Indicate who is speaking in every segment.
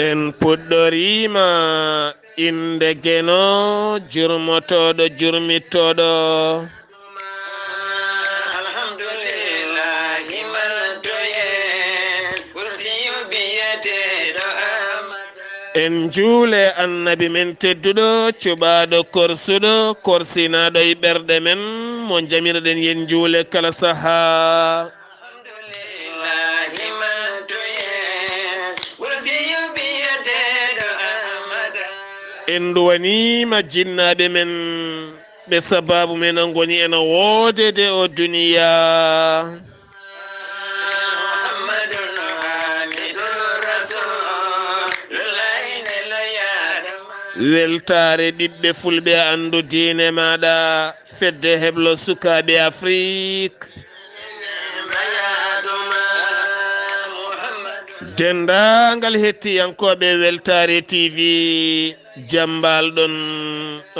Speaker 1: en puɗɗorima inde geno jurmotoɗo jurmittoɗo alhamdulillahi maltoyen kursiyu biyeteɗo en juule annabi men tedduɗo cuɓaɗo korsuɗo korsinaɗo e ɓerɗe men mo jamirɗen yen juule kala saha en duwanima jinnaɓe men ɓe sababu men an goni ena woodede o duniya weltare ɓiɓɓe fulɓe andu diine maɗa fedde heblo sukaɓe afrique dendagal hettiyankoɓe weltare tv jambal ɗon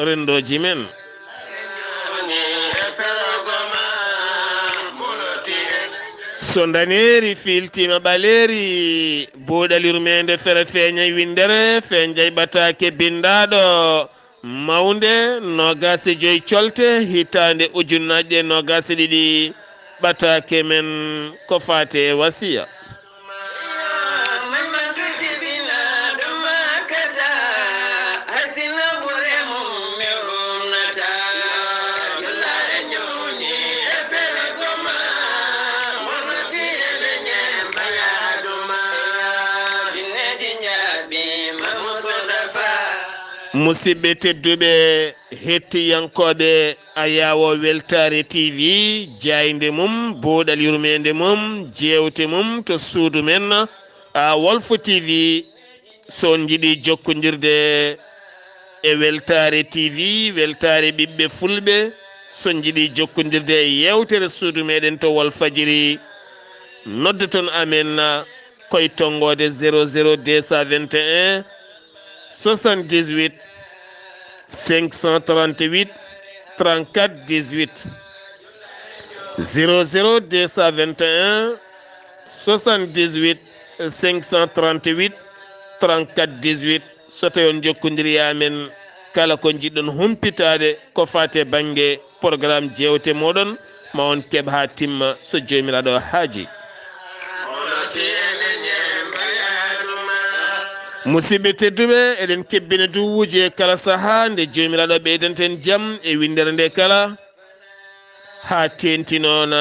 Speaker 1: rendoji men so daneri filtima ɓaleri buuɗal yurmeende fere feeñay windere feeñay ɓataake bindaɗo mawnde nogase joyi colte hitande ujunnaje ɗe nogase ɗiɗi ɓataake men ko faate wasiyyo musidɓe tedduɓe hettiyankoɓe a yawo weltare tv jayde mum buuɗal yurmede mum jewte mum to suudu men wolfo tv son jiiɗi jokkodirde e weltare tv weltare ɓiɓɓe fulɓe son jiiɗi jokkodirde e yewtere suudu meɗen to wolfajiri noddaton amen koye tonggode 00221 78 538 34 18 00221 78 538 34 18 so tawi on jokkodiri amen kala ko jiɗɗon humpitade ko fate banggue programme jewte moɗon ma on keɓ ha timma so jomiraɗo haaji musidɓe tedduɓe eɗen kebbina duwuji e kala saaha nde jomiraɗo ɓeydanten jaam e windere nde kala ha tenti noon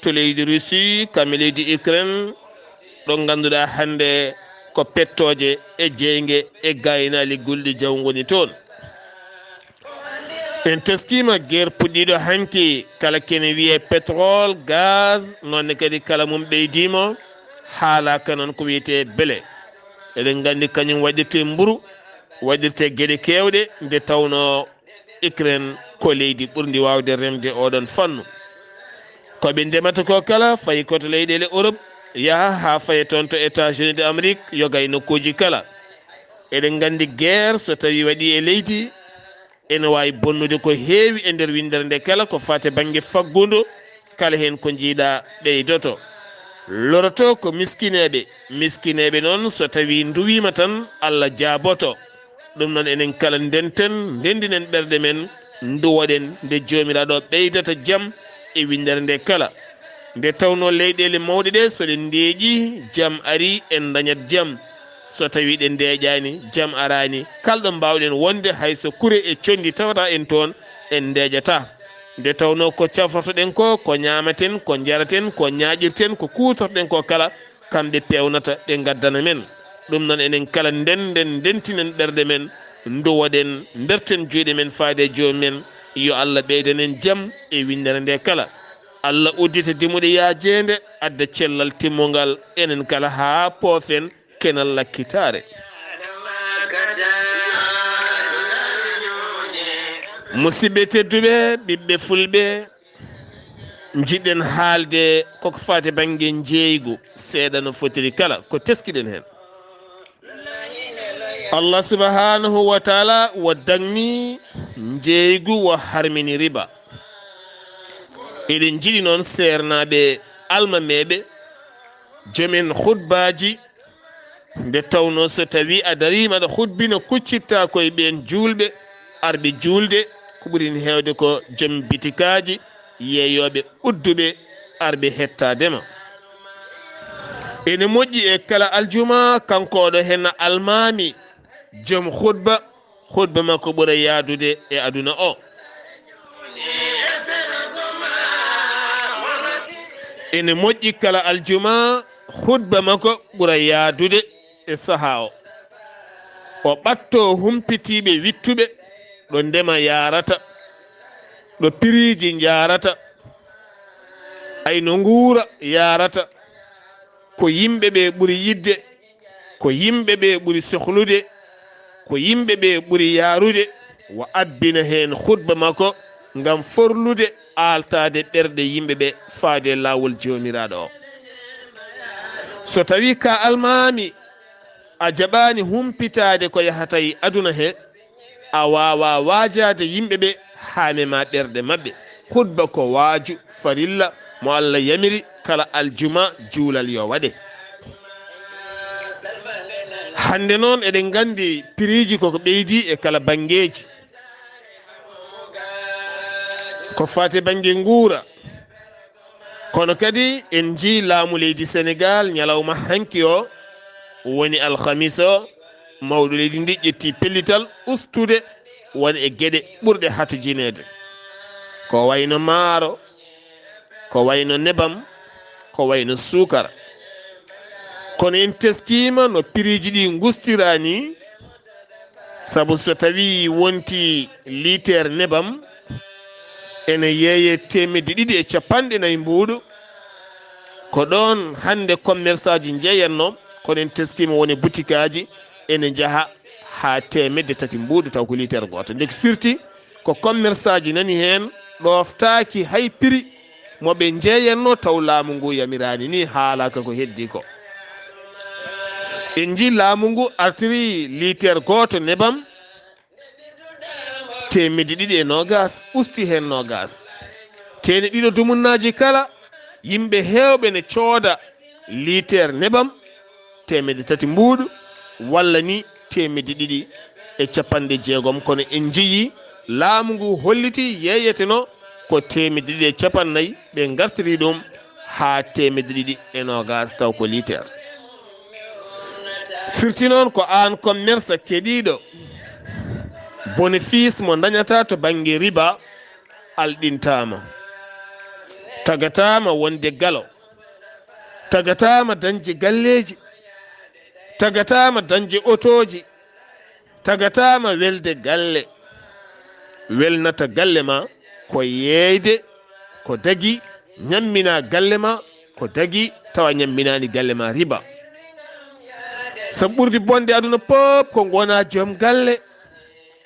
Speaker 1: to leydi Russie kamɓe leydi Ukraine ɗo ganduɗa hande ko pettoje e jeygue e gaynali gulɗi jaw goni toon en teskima guerre puɗɗiɗo hanki kala kene wiye pétrole gaz nonne kadi kala mum ɓeydimo haalaka noon ko wiyete beele eɗen gandi kañum waɗirte mburu waɗirte gueɗe kewɗe nde tawno Ukraine ko leydi ɓurdi wawde remde oɗon fannu koɓe ndemata ko kala fayi koto leyɗele Europe yaha ha faye toon to États-Unis de Amérique yogay nokkuji kala eɗen gandi guerre so tawi waɗi e leydi ene wawi bonnude ko heewi e nder windere nde kala ko fate banggue faggudu kala hen ko jiiɗa ɓeydoto loroto ko miskineɓe noon so tawi duwima tan Allah jaaboto ɗum noon enen kala ndenten ndendinen ɓerɗe men duwoɗen nde jomiraɗo ɓeydata jaam e windere nde kala nde tawno leyɗele mawɗe ɗe so ɗe ndeeƴi jaam ari en dañat jaam so tawi ɗe ndeeƴani jaam arani kalɗo mbawɗen wonde hayso kure e condi tawata en toon en ndeeƴata nde tawno ko cafrotoɗen ko ñamaten ko jaraten ko ñaƴirten ko kutorɗen ko kala kamɓe pewnata ɗe gaddana men ɗum noon enen kala ndentinen ɓerɗe men duwoɗen berten juuɗe men faade jomum men yo Allah ɓeydanen jaam e windere nde kala Allah uddita dimuɗe yaajede adda cellal timmugal enen kala ha poofen kenal lakkitare musidɓe tedduɓe ɓiɓɓe fulɓe jiɗɗen haalde koko fati banggue jeeygu seeɗa no fotiri kala ko teskiɗen hen. Allah subhanahu wa taala wo dagni jeeygu wo harmini riba. eɗen jiɗi noon sernaɓe almameɓe jomen khutbaji nde tawno so tawi a darima aɗa khutbina kuccitta koye ɓen julɓe arɓe julde ko ɓuurini hewde ko joom bitikaji yeeyoɓe udduɓe arɓe hettadema. ene moƴƴi e kala aljuma kanko oɗo hen almami joom khutba makko ɓuura yaadude e aduna o. ene moƴƴi kala aljuma khutba makko ɓuura yaadude e saaha o. o ɓatto humpitiɓe wittuɓe ɗo ndema yarata ɗo piriji jarata ayno nguura yarata ko yimɓeɓe ɓuuri yidde ko yimɓeɓe ɓuuri sohlude ko yimɓeɓe ɓuuri yarude wo abbina hen khutba makko ngam forlude altade ɓerɗe yimɓeɓe faade lawol jomiraɗo o. so tawi ka almami a jaɓani humpitade ko yahata e aduna he a wawa wajade yimɓeɓe hamema ɓerɗe mabɓe. khutba ko waaju farilla mo Allah yamiri kala aljuma juulal yo waɗe. hande noon eɗen gandi piriji koko ɓeydi e kala bangeji ko fati banggue nguura kono kadi en ji laamu leydi Sénégal ñalawma hanki o woni alhamis o mawɗo leydi ndi ƴetti pellital ustude woni e gueɗe ɓurɗe hatojinede ko wayno maaro ko wayno nebam ko wayno sukara. kono en teskima no piriji ɗi gustirani saabu so tawi wonti litere nebam ene yeeye 250 mbuuɗu ko ɗon hande commerçant ji jeeyanno kono en teskima woni boutique aji ene jaaha ha 300 mbuuɗu taw ko litere goto. ndek firti ko commerçant ji nani hen ɗoftaki hay prix moɓe jeeyanno taw laamu ngu yamirani ni haalaka ko heddi ko. en ji laamu ngu artiri litere goto nebam 220 usti hen 20 tene ɗiɗo dumunnaji kala yimɓe hewɓe ne cooda litere nebam 300 mbuuɗu walla ni 260. kono en jeeyi laamu ngu holliti yeyeteno ko 250 ɓe gartiri ɗum ha 220 taw ko litere. firti noon ko an commerce keɗiɗo bénéfice mo dañata to banggue riba alɗintama, tagatama wonde galo, tagatama dañde galleji, tagatama dañde otoji, tagatama welde galle. welnata galle ma ko yeyde ko dagui ñammina galle ma ko dagui tawa ñamminani galle ma riba. so ɓurdi bonde aduna pop ko gona joom galle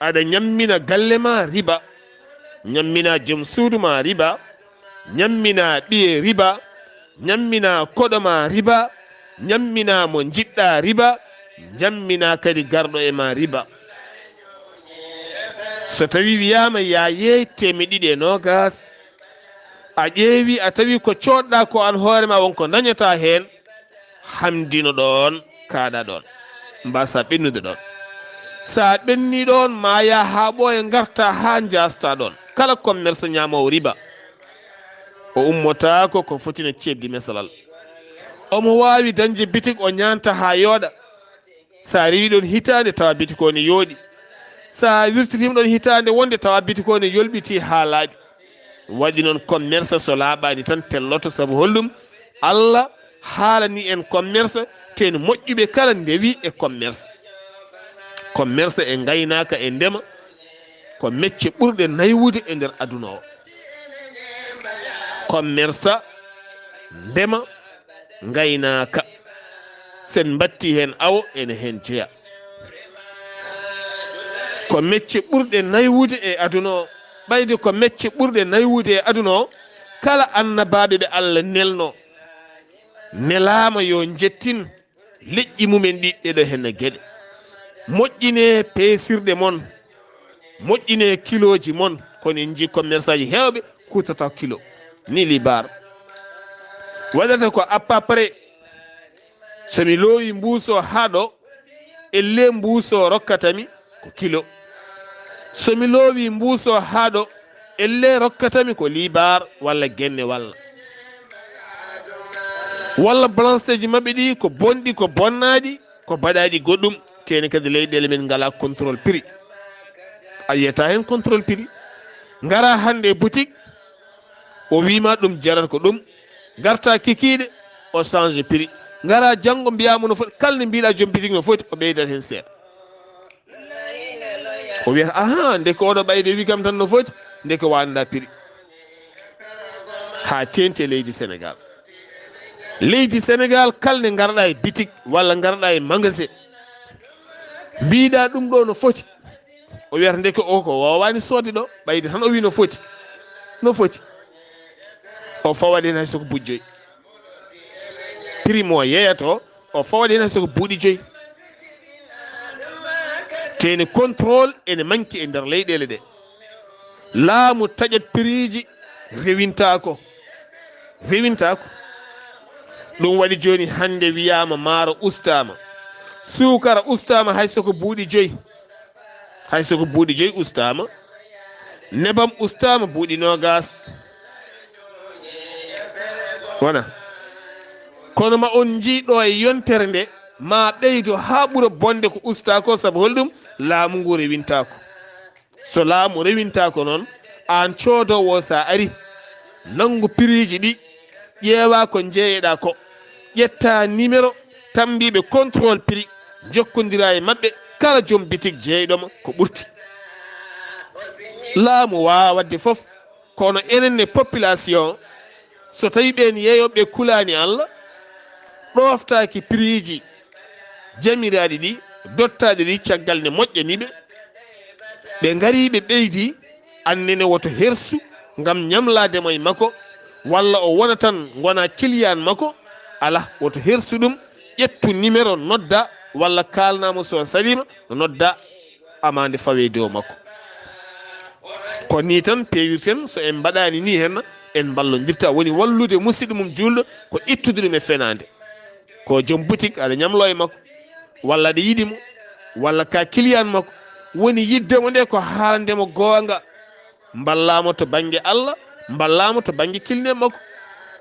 Speaker 1: aɗa ñammina galle ma riba, ñammina joom suudu ma riba, ñammina ɓiye riba, ñammina koɗo ma riba, ñammina mo jiɗɗa riba, ñammina kadi garɗo e ma riba. so tawi wiyama ya yeey 220 a ƴeewi a tawi ko coɗɗa ko an hoorema wonko dañata hen hamdino ɗon kaɗa ɗon mbasa ɓennude ɗon. sa ɓenni ɗon ma ya ha ɓooya garta ha jasta ɗon. kala commerce ñamowo riba o ummotako ko fotina cebdi mesalal. omo wawi dañde bitik o ñanta ha yooɗa. sa rewi ɗon hitande tawa bitik o ne yooɗi. sa wirtitima ɗon hitande wonde tawa bitik o ne yolɓiti ha laaɓi. waɗi noon commerce so laaɓani tan telloto saabu hollum Allah haalani en commerce ten moƴƴuɓe kala ndewi e commerce. commerce e gaynaka e ndema ko mecce ɓurɗe naywude e nder aduna o. commerce ndema gaynaka sen batti hen awo ene hen jeeya ko mecce ɓurɗe naywude e aduna o. ɓayde ko mecce ɓurɗe naywude e aduna o kala annabaɓe ɓe Allah nelno nelama yo jettin leƴƴi mumen ɗi ɗeɗo henne gueɗe moƴƴine peesirɗe mon moƴƴine kiloji mon kono en jii commerçant ji hewɓe kutata kilo ni libar waɗata ko à peu près somi loowi mbuuso haɗo elle mbuuso rokkatami ko kilo somi loowi mbuuso haɗo elle rokkatami ko libar walla genne walla blanche ji mabɓe ɗi ko bonɗi ko bonnaɗi ko baɗaɗi goɗɗum teni kadi leyɗele men ngala contrôle prix a yiyata hen contrôle prix ngara hande boutique o wima ɗum jarata ko ɗum garta kikiɗe o change prix ngara janggo mbiyama no foti kalne mbiɗa joom boutique no foti o ɓeydat hen seeɗa o wiyata aha ndeke oɗo ɓayde wi kam tan no foti ndeke wanda prix ha tente leydi sénégal kalne garɗa e boutique walla garɗa e magasin mbiɗa ɗum ɗo no foti o wiyata ndeke o ko wawani soode ɗo ɓayde tan o wi no foti o fawaɗi hen hay soko buuɗi joyyi prix mo yeeyato o fawaɗi hen hay soko buuɗi joyyi tene contrôle ene manki e nder leyɗele ɗe laamu taƴat prix ji rewintako ɗum waɗi joni hande wiyama maaro ustama sukara ustama hay soko buuɗi joyyi ustama nebam ustama buuɗi nogas wona kono ma on jiiɗo e yontere nde ma ɓeydo ha ɓuura bonde ko usta ko saabu holɗum laamu ngu rewintako so laamu rewintako noon an coodowo sa ari nangu prix ji ɗi ƴeewa ko jeeyeɗa ko ƴetta numéro tambiɓe contrôle prix jokkodira e mabɓe kala joom bitique jeeyɗoma ko ɓurti laamu wawa wadde foof kono enenne population so tawi ɓen yeeyoɓe kulani Allah ɗoftaki prix ji jamiraɗi ɗi dottaɗi ɗi caggal ne moƴƴaniɓe ɓe gari ɓe ɓeydi annene woto hersu gam ñamlademo e makko walla o wona tan gona client makko ala woto hersu ɗum ƴettu numéro nodda walla kalnamo so salima nodda amande fawe dow makko ko ni tan pewirten so en mbaɗani ni hen en ballodirta woni wallude musidɗo mum julɗo ko ittude ɗum e fenade ko joom boutique aɗa ñamlo e makko walla aɗa yiɗimo walla ka client makko woni yiddemo nde ko haalandemo goonga ballamo to banggue Allah ballamo to banggue kilne makko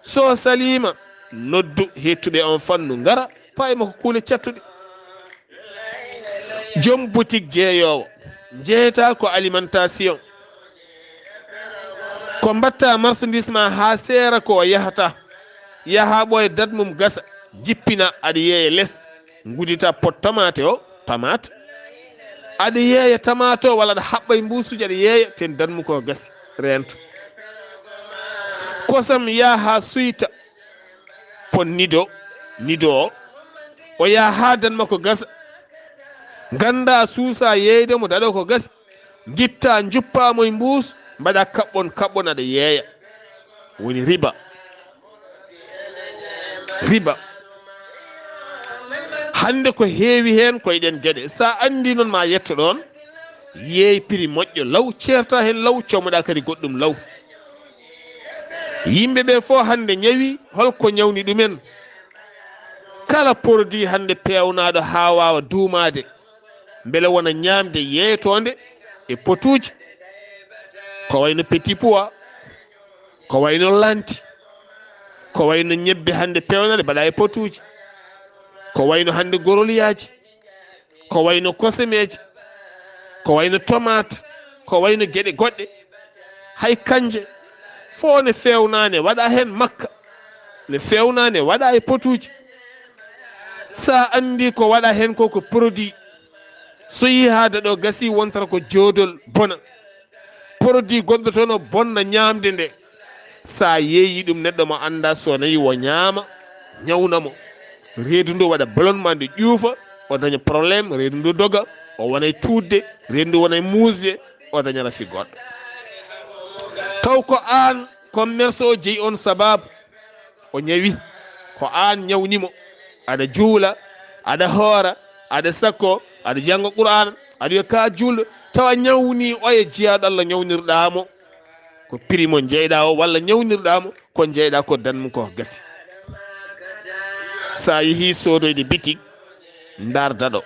Speaker 1: so salima noddu hettuɓe on fannu ngara payma ko kuule cattuɗe joom boutique jeeyowo jeeyata ko alimentation ko mbatta marchandise ma ha seera ko yahata yaha ɓoye dat mum gasa jippina aɗa yeeya less gudita pot tomate o tomate aɗa yeeya tomate o walla aɗa haɓɓa e mbusuji aɗa yeeya ten danmu ko gasi rento kosam yaha suyta pon nido o yaha danma ko gasa ganda suusa yeeydemo daɗo ko gasi guitta juppamo e mbuus mbaɗa kaɓɓon aɗa yeeya woni riba hande ko heewi hen koyeɗen gueɗe sa andi noon ma yetto ɗon yeey prix moƴƴo law ceerta hen law comoɗa kadi goɗɗum law yimɓeɓe fo hande ñawi holko ñawni ɗumen kala produit hande pewnaɗo ha wawa duumade beele wona ñamde yeetonde e potuji ko wayno petit pois ko wayno lanti ko wayno ñebbe hande pewnade mbaɗa e potuji ko wayno hande goroliyaji ko wayno kosemeji ko wayno tomate ko wayno gueɗe goɗɗe hay kanje fo ne fewnane waɗa hen makka ne fewnane waɗa e potuji sa andi ko waɗa hen ko produit so yi haada ɗo gasi wontata ko joodol bona produit gonɗo toon o bonna ñamde nde sa yeeyi ɗum neɗɗo mo anda so nayi wo ñaama ñawnamo reedu ndu waɗa ballonnement nde ƴuufa o daña probléme reedu ndu doga o wonay tuudde reedu ndu wonay muusde o daña rafi goɗɗo taw ko an commerce o jeeyi on sababu o ñawi ko an ñawnimo aɗa juula aɗa hoora aɗa sakko aɗa janggo qur'an aɗa wiya ka julɗo tawa ñawni oye jiyaɗo Allah ñawnirɗamo ko prix mo jeyɗa o walla ñawnirɗamo ko jeyɗa ko danmu ko gasi sa yeehi sodoyde bitique dardaɗo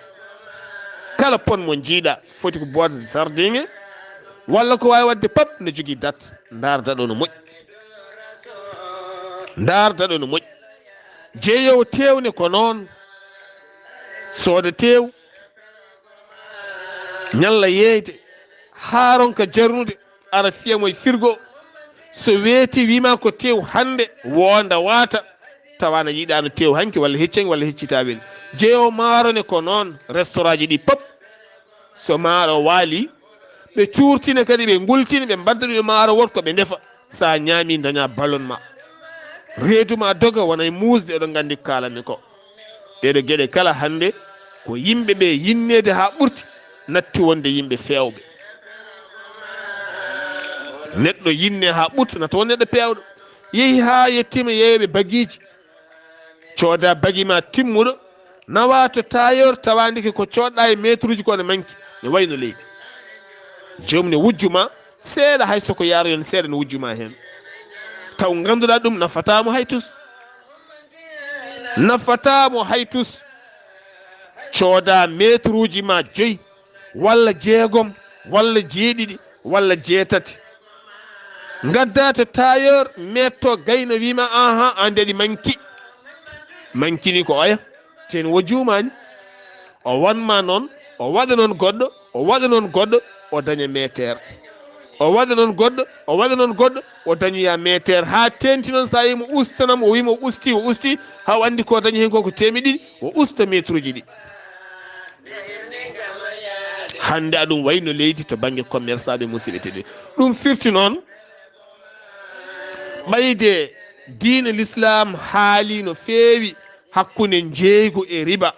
Speaker 1: kala pon mo jiiɗa foti ko boode sardinge walla ko wawi wadde pap ne jogui date dardaɗo no moƴƴi dardaɗo no moƴƴi jeeyowo tewne ko noon sooda tew ñalla yeyde haaronka jarnude ara fiyamo e firgo so weeti wima ko tew hannde wonda waata tawana yiɗano tew hanki walla heccangi walla heccitaɓel jeeyowo maarone ko noon restaurant ji ɗi pop so maaro waali ɓe cuurtina kadi ɓe gultina ɓe mbadda ɗum e maaro wonko ɓe ndefa sa ñaami daña ballonma reeduma doga wona e muusde oɗon gandi ko kalanmi ko ɗeɗo gueɗe kala hannde ko yimɓe ɓe yinnede ha ɓurti natti wonde yimɓe fewɓe neɗɗo yinne ha ɓurti nata won neɗɗo pewɗo yeehi ha yettima yeeyoɓe baguiji cooda bagui ma timmuɗo nawa to tailleur tawandike ko coɗɗa e métre uji ko ne manki ne wayno leydi joomum ne wujjuma seeɗa hay soko yaaro yon seeɗa ne wujjuma hen taw ganduɗa ɗum nafatamo hay tus nafatamo hay tus cooda métre uji ma 5 walla 6 walla 7 walla 8 gadda to tailleur metto gayno wima aha andeɗi mankini ko oya ten wojjumani o wanma noon o waɗa noon goɗɗo o waɗa noon goɗɗo o daña métaire o waɗa noon goɗɗo o waɗa noon goɗɗo o dañoya métaire ha tenti noon sa yimo ustanam o wima o usti ha o andi ko dañi hen ko ko 200 o usta métre uji ɗi hande aɗum wayno leydi to banggue commerçaɓe musidɓe teɗe ɗum firti noon ɓayde diina l'islam haali no feewi hakkude jeeygu e riba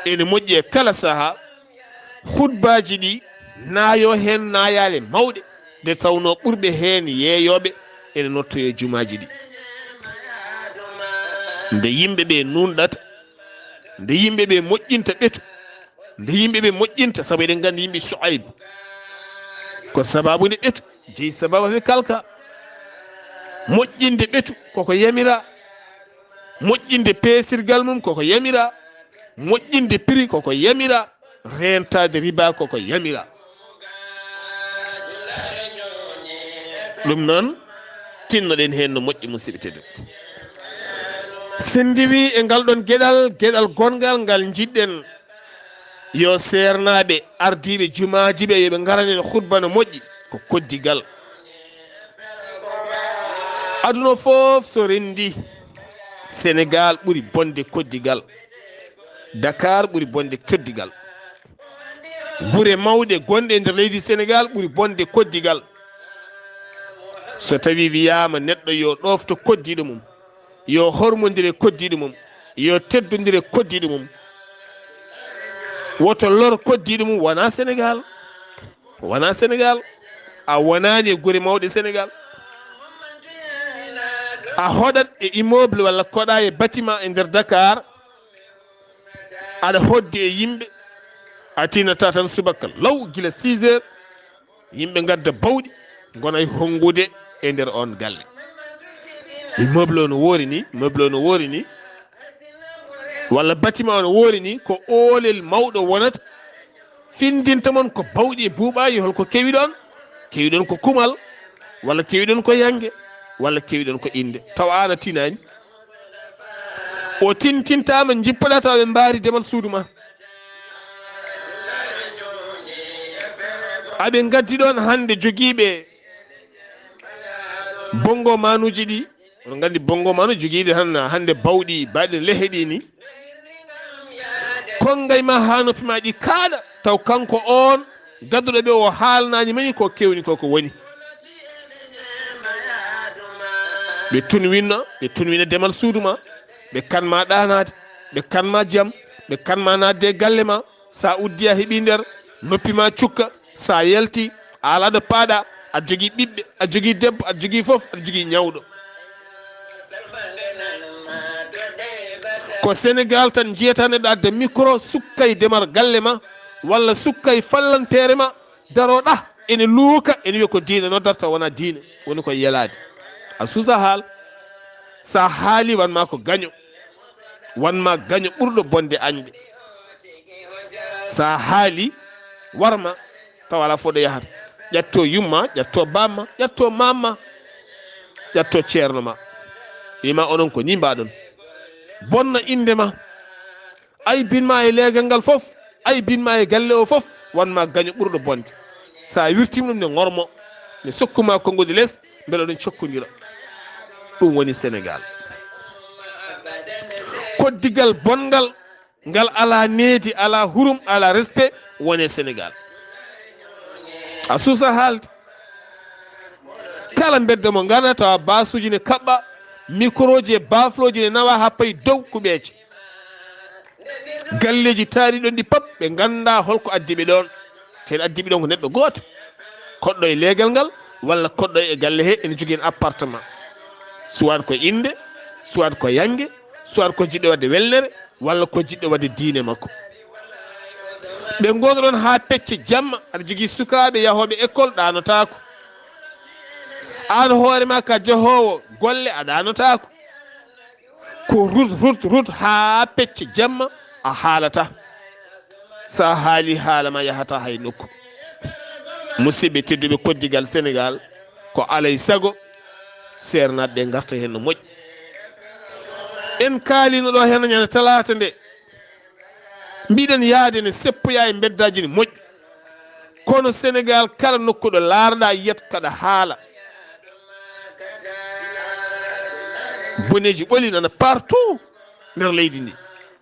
Speaker 1: ene moƴƴi e kala saaha hutbaji ɗi naayo hen naayale mawɗe nde tawno ɓurɓe hen yeeyoɓe ene nottoye jumaji ɗi nde yimɓeɓe nunɗata nde yimɓeɓe moƴƴinta ɓeetu nde yimɓeɓe moƴƴinta saabu eɗen gandi yimɓe Shuayb ko sababude ɓeetu jeeyi sababu ɓe kalka moƴƴinde ɓeetu koko yamira moƴƴinde peesirgal mum koko yamira moƴƴinde prix koko yamira rentade riba koko yamira ɗum noon tinnoɗen hen no moƴƴi musidɓe tedduɓe sen diwi e ngal ɗon gueɗal gongal ngal jiɗɗen yo sernaɓe ardiɓe jumaji ɓe yoɓe garanen khutba no moƴƴi ko koddigal aduna foof so rendi Sénégal ɓuuri bonde koddigal Dakar ɓuuri bonde koddigal guure mawɗe gonɗe nder leydi Sénégal ɓuuri bonde koddigal so tawi wiyama neɗɗo yo ɗofto koddiɗo mum yo hormodire koddiɗo mum yo teddodire koddiɗo mum woto lor koddiɗo mum wona Sénégal a wonani e guure mawɗe Sénégal a hoɗat e immeuble walla koɗa e bâtiment e nder Dakar aɗa hoddi e yimɓe a tinata tan subaka law gila 6 heures yimɓe gadda bawɗi gona e hongude e nder on galle immeuble o no woori ni walla bâtiment o no woori ni ko oolel mawɗo wonata findinta mon ko bawɗi e buuɓaji holko kewiɗon ko kumal walla kewiɗon ko yangue walla kewiɗon ko inde taw an a tinani o tintintama jippaɗa taw ɓe mbaari demal suudu ma aɓe gaddi ɗon hande joguiɓe bongo manuji ɗi oɗon gandi bongo manu joguiɗi hande bawɗi baɗi lehe ɗi ni kongay ma ha noppi ma ɗi kaaɗa taw kanko on gadduɗo ɓe o haalnani mani ko kewni koko woni ɓe tunwina demal suudu ma ɓe kanma ɗanade ɓe kanma jaam ɓe kanma nadde galle ma sa uddi a heeɓi nder noppi ma cukka sa yalti a ala ɗo paaɗa aɗa jogii ɓiɓɓe aɗa jogii debbo aɗa jogii fof aɗa jogii ñawɗo. ko Sénégal tan jiyata neɗɗo adda micro sukka e demar galle ma walla sukka e fallantere ma daroɗa ene luuka ene wiya ko diine noddarta wona diine woni koye yelade a suusa haal sa haali wanma ko gaño wanma gaño ɓurɗo bonde añɓe sa haali warma taw ala fof ɗo yahata ƴatto yumma ƴatto bamma ƴatto mamma ƴatto ceerno ma wima onon ko ni mbaɗon bonna inde ma ay binma e leegal ngal fof ay binma e galle o fof wanma gaño ɓurɗo bonde sa wirtima ɗum ne gormo ne sokkuma konngodi less beele ɗon cokkodira ɗum woni Sénégal koddigal bongal ngal ala needi ala hurum ala respect wone Sénégal a suusa haalde kala bedda mo ngana tawa basuji ne kaɓɓa microji e bafloji ne nawa ha payi dow kuɓeje galleji taariɗon ɗi pap ɓe ganda holko addiɓe ɗon ten addiɓe ɗon ko neɗɗo goto koɗɗo e leegal ngal walla koɗɗo e galle he ene jogui en appartement soit ko inde soit ko yangue soit ko jiɗɗo wadde welnere walla ko jiɗɗo wadde diine makko ɓe gonoɗon ha pecce jamma aɗa jogui sukaɓe yahoɓe école ɗanotako an hoorema ka jahowo golle a ɗanotako ko rut ha pecce jamma a haalata sa haali haalama yahata hay nokku musidɓe tedduɓe koddigal Sénégal ko alay sago sernaɓe ɓe garta hen no moƴƴi en kaalino ɗo hen ñande talata nde mbiɗen yaade ne seppoya e beddaji ne moƴƴi kono Sénégal kala nokkuɗo laarɗa yiyat kaɗa haala boneji ɓoli nana partout nder leydi ndi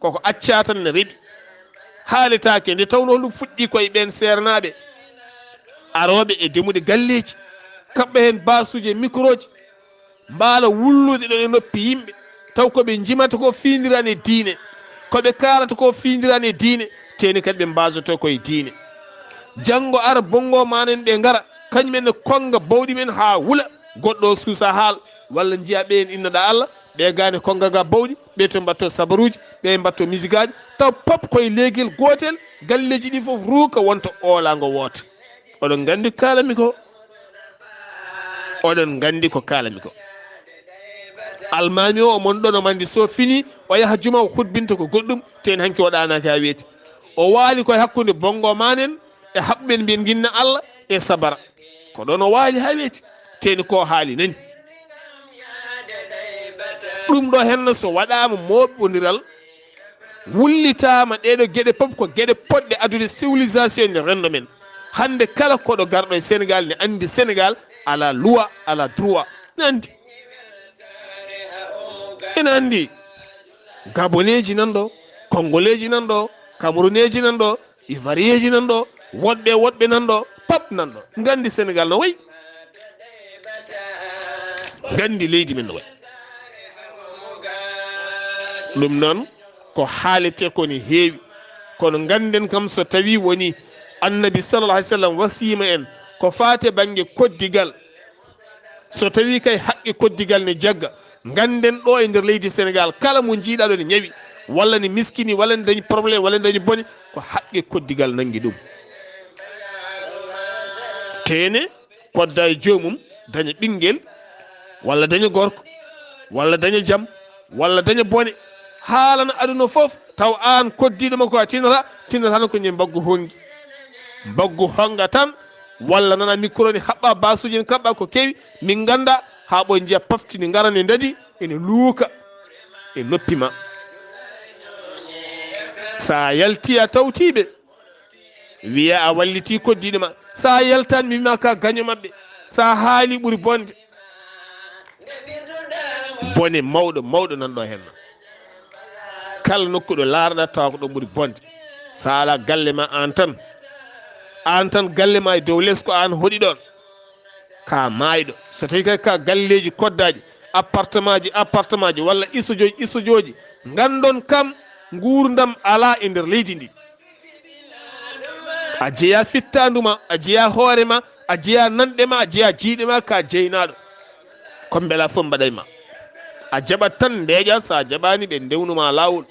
Speaker 1: koko acca tan ne reeɓi haalitake nde tawno ɗum fuɗɗi koye ɓen sernaɓe aroɓe e demude galleji kamɓe hen basuji e microji mbaala wullude ɗon e noppi yimɓe taw koɓe jimata ko findirani e diine koɓe kalata ko findirani e diine teni kadi ɓe mbasoto koye diine janggo ara bongo manen ɓe gara kañumen ne konga bawɗi men ha wuula goɗɗo suusa haal walla jiiya ɓen innoɗa Allah ɓe gane kongaga bawɗi ɓe to mbatto sabaruji ɓe mbatto musique aji taw pop koye leeguel gotel galleji ɗi foof ruuka wonta oolago woota oɗon gandi kalami ko oɗon gandi ko kalami ko almami o mon ɗon o mandi so fini o yaha juma o hutbinta ko goɗɗum ten hanki waɗanaki ha weeti o waali koye hakkude bongo manen e haɓɓen mbiyen ginna Allah e sabara ko ɗon o waali ha weeti teni ko haali nani ɗum ɗo henno so waɗama moɓɓodiral wullitama ɗeɗo gueɗe pop ko gueɗe poɗɗe adude civilisation nde rendo men hande kala koɗo garɗo e Sénégal ne andi Sénégal ala loi ala droit ne andi ene andi gaboneji nan ɗo congoleji nan ɗo camerouneji nan ɗo ivoirieji nan ɗo woɗɓe nan ɗo pap nan ɗo gandi Sénégal no wayi gandi leydi men no wayi ɗum noon ko haalete koni heewi kono ganden kam so tawi woni annabi sallallah alih sallam wasima en ko faate banggue koddigal so tawi kay haqqe koddigal ne jagga ganden ɗo e nder leydi Sénégal kala mo jiiɗaɗo ne ñawi walla ne miskini walla ne dañi probléme walla ne dañi bone ko haqqe koddigal nangui ɗum tene kodda e jomum daña ɓinguel walla daña gorko walla daña jaam walla daña bone haalana aduna foof taw an koddiɗoma ko a tinata tan ko ñe mbaggu honga tan walla nana micro ni haɓɓa basuji en kaɓɓa ko kewi min ganda ha ɓo jiiya paftini garane dadi ene luuka e noppi ma sa yalti a tawtiɓe wiya a walliti koddiɗo ma sa yaltani mi wima ka gaño mabɓe sa haali ɓuuri bonde bone mawɗo nanɗo henna kala nokkuɗo laarɗa tawa ko ɗon ɓuuri bonde sa ala galle ma an tan galle ma e dow less ko an hoɗi ɗon ka mayɗo so tawi kay ka galleji koddaji appartement ji walla isojoji gandon kam gurdam ala e nder leydi ndi a jeeya fittanduma a jeeya hoorema a jeeya nanɗe ma a jeeya jiiɗe ma ka jeynaɗo ko beela fof mbaɗayma a jaɓat tan ndeeƴa sa jaɓani ɓe ndewnuma lawol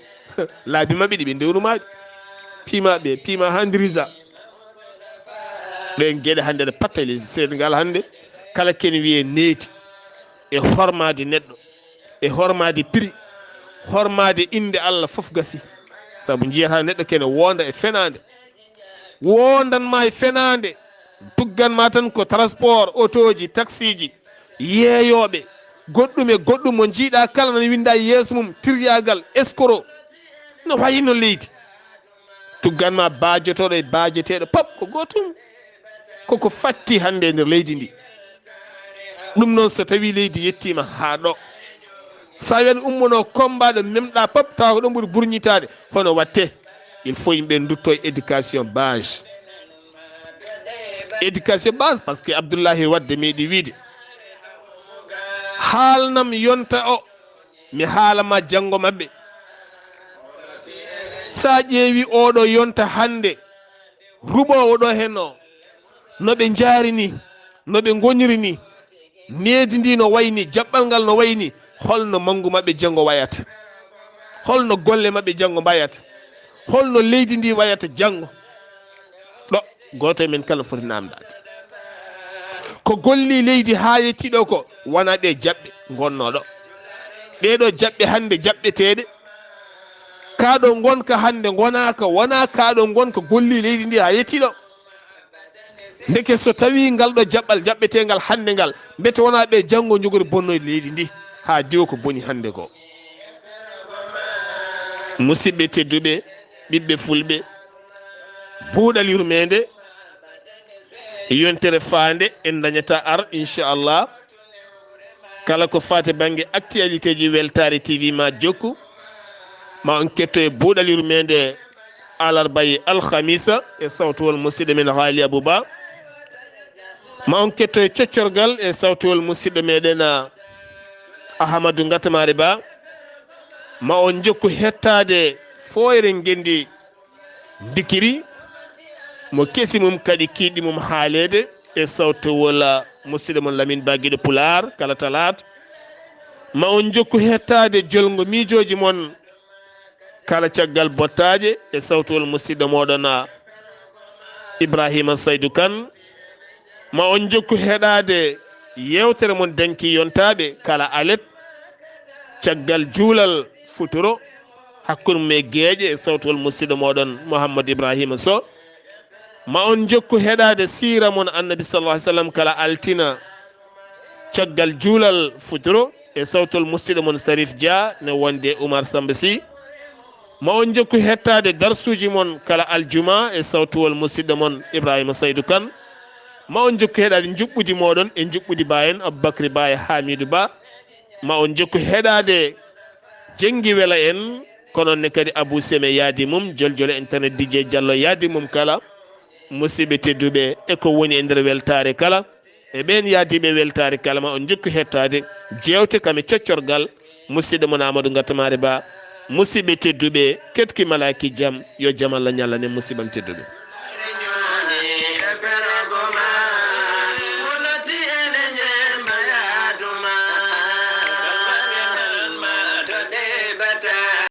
Speaker 1: laabi maɓɓe ɗi ɓe ndewnumaɗi pimaɓe pima handirisa ɗen gueɗe hannde ɗe patta les Sénégal hannde kala ken wiye neeti e hormade neɗɗo e hormade prix hormade inde Allah fof gasi saabu jiyata neɗɗo kene wonda e fenade wondanma e fenade tugganma tan ko transport auto ji taxi ji yeeyoɓe goɗɗum e goɗɗum mo jiiɗa kala nana winda yeeso mum tiryagal escoro no wayino leydi tugganma bajotoɗo e bajeteɗo pop ko gotum koko fatti hande e nder leydi ndi ɗum noon so tawi leydi yettima ha ɗo sa wen ummono kombaɗo memɗa pop tawa ko ɗon ɓuuri burñitade hono watte il faut yimɓe dutto éducation base éducation base par ce que Abdullaahi wadde meeɗi wiide haalnam yonta o mi haalama janggo mabɓe sa ƴeewi oɗo yonta hande ruɓowo ɗo hen o noɓe jaarini noɓe goniri ni needi ndi no wayni jaɓɓal ngal no wayni holno manggu mabɓe janggo wayata holno golle mabɓe janggo mbayata holno leydi ndi wayata janggo ɗo goto men kala foti namdade ko golli leydi ha yettiɗo ko wona ɗe jaɓɓe gonnoɗo ɗeɗo jaɓɓe hande jaɓɓeteɗe kaɗo gonka hande gonaka wona kaɗo gonka golli leydi ndi ha yettiɗo ndeke so tawi ngal ɗo jaɓɓal jaɓɓetegal hande ngal mbete wona ɓe janggo jogori bonnoyde leydi ndi ha diwo ko boni hande ko musidɓe tedduɓe ɓiɓɓe fulɓe buuɗal yurmeende yontere faande en dañata ar inchallah kala ko fate banggue actualité ji Weltaare TV ma jokku ma on ketto e buuɗal yurmeende alarbaye alhamisa e sawtowol musidɗo men haali abouba ma on ketto e coccorgal e sawtowol musidɗo meɗen ahamadou gatamari ba ma on jokku hettade foyren gendi dikiri mo kesi mum kadi kiiɗi mum haalede e sawtowol musidɗo mon Lamine Ba guiɗo pulaar kala talata ma on jokku hettade jolgo miijoji mon kala caggal bottaje e sawtowol musidɗo moɗon Ibrahima Saydou Kane ma on jokku heɗade yewtere mon danki yontaɓe kala alet caggal juulal futuro hakkude mum e gueeƴe e sawtowol musidɗo moɗon Mouhamadou Ibrahima Sow ma on jokku heɗade sira mon annabi sallallahu alih w sallam kala altina caggal juulal futuro e sawtowol musidɗo mon Sarif Dia ne wonde Oumar Samba Sy ma on jokku hettade darsuji mon kala aljuma e sawtowol musidɗo mon Ibrahima Saydou Kane ma on jokku heɗade juɓɓudi moɗon e juɓɓudi ba en Aboubacry Ba e Hamidou Ba ma on jokku heɗade jenggi wela en kononne kadi Abou Seme yaadi mum joljole internet DJ Diallo yaadi mum kala musidɓe tedduɓe e ko woni e nder weltare kala e ɓen yaadiɓe weltare kala ma on jokku hettade jewte kame coccorgal musidɗo mon Amadou Gatamari Ba musidɓe tedduɓe ketki malaki jaam yo jaam Allah ñallane musidɓam tedduɓe